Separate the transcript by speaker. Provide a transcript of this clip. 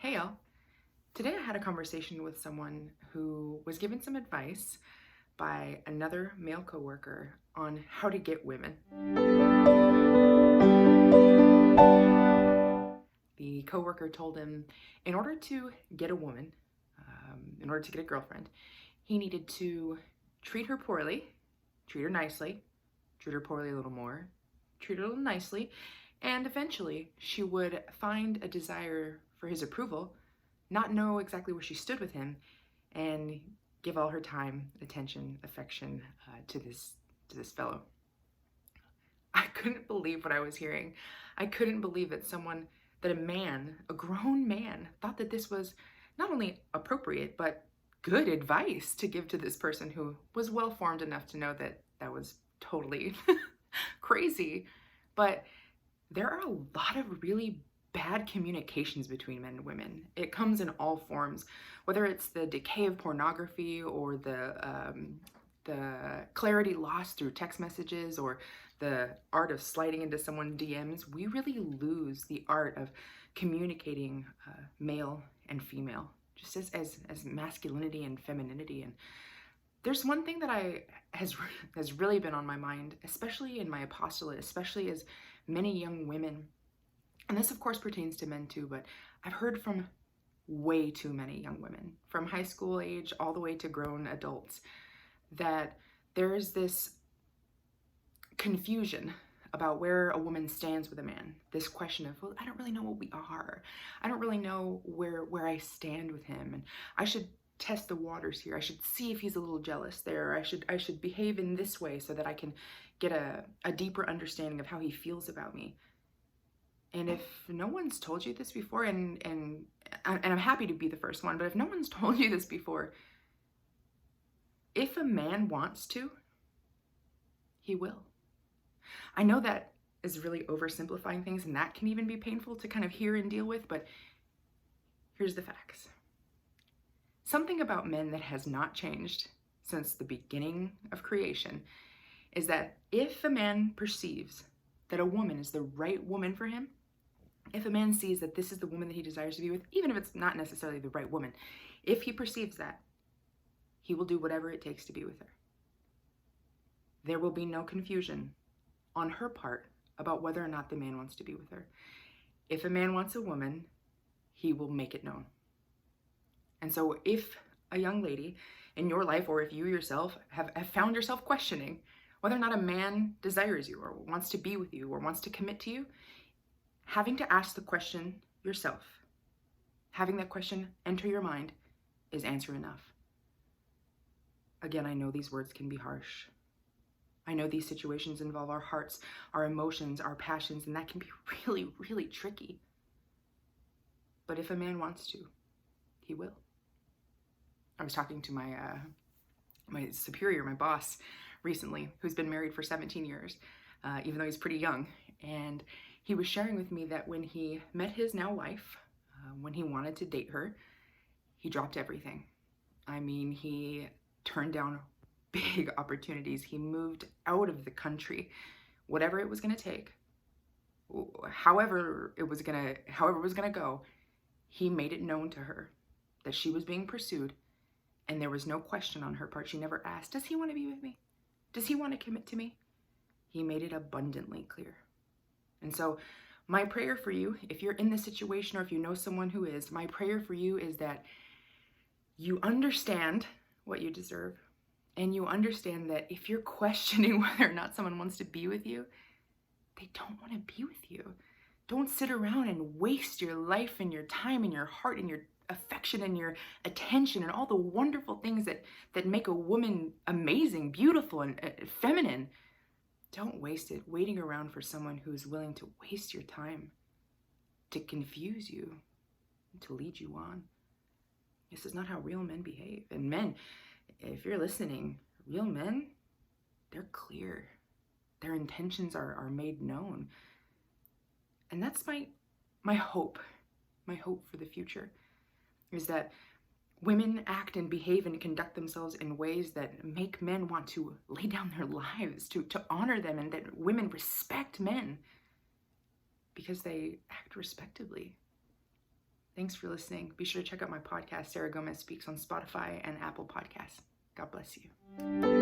Speaker 1: Hey y'all. Today I had a conversation with someone who was given some advice by another male coworker on how to get women. The coworker told him in order to get a woman, in order to get a girlfriend, he needed to treat her poorly, treat her nicely, treat her poorly a little more, treat her a little nicely, and eventually she would find a desire for his approval, not know exactly where she stood with him, and give all her time, attention, affection to this fellow. I couldn't believe what I was hearing. I couldn't believe that a man, a grown man, thought that this was not only appropriate, but good advice to give to this person who was well formed enough to know that that was totally crazy. But there are a lot of really bad communications between men and women. It comes in all forms, whether it's the decay of pornography or the clarity lost through text messages or the art of sliding into someone's DMs. We really lose the art of communicating male and female, just as masculinity and femininity. And there's one thing that has really been on my mind, especially in my apostolate, especially as many young women, and this of course pertains to men too, but I've heard from way too many young women, from high school age all the way to grown adults, that there is this confusion about where a woman stands with a man. This question of, well, I don't really know what we are. I don't really know where I stand with him, and I should test the waters here. I should see if he's a little jealous there. I should behave in this way so that I can get a deeper understanding of how he feels about me. And if no one's told you this before, and I'm happy to be the first one, but if no one's told you this before, if a man wants to, he will. I know that is really oversimplifying things, and that can even be painful to kind of hear and deal with, but here's the facts. Something about men that has not changed since the beginning of creation is that if a man perceives that a woman is the right woman for him, if a man sees that this is the woman that he desires to be with, even if it's not necessarily the right woman, if he perceives that, he will do whatever it takes to be with her. There will be no confusion on her part about whether or not the man wants to be with her. If a man wants a woman, he will make it known. And so if a young lady in your life, or if you yourself have found yourself questioning whether or not a man desires you or wants to be with you or wants to commit to you, having to ask the question yourself, having that question enter your mind, is answer enough. Again, I know these words can be harsh. I know these situations involve our hearts, our emotions, our passions, and that can be really, really tricky. But if a man wants to, he will. I was talking to my superior, my boss, recently, who's been married for 17 years, even though he's pretty young. And he was sharing with me that when he met his now wife, when he wanted to date her, he dropped everything. I mean, he turned down big opportunities. He moved out of the country, whatever it was going to take, however it was going to go. He made it known to her that she was being pursued, and there was no question on her part. She never asked, does he want to be with me? Does he want to commit to me? He made it abundantly clear. And so my prayer for you, if you're in this situation or if you know someone who is, my prayer for you is that you understand what you deserve, and you understand that if you're questioning whether or not someone wants to be with you, they don't want to be with you. Don't sit around and waste your life and your time and your heart and your affection and your attention and all the wonderful things that make a woman amazing, beautiful, and feminine. Don't waste it waiting around for someone who's willing to waste your time, to confuse you, to lead you on. This is not how real men behave. And men, if you're listening, real men, they're clear. Their intentions are made known. And that's my hope for the future, is that women act and behave and conduct themselves in ways that make men want to lay down their lives, to honor them, and that women respect men because they act respectably. Thanks for listening. Be sure to check out my podcast, Sarah Gomez Speaks, on Spotify and Apple Podcasts. God bless you.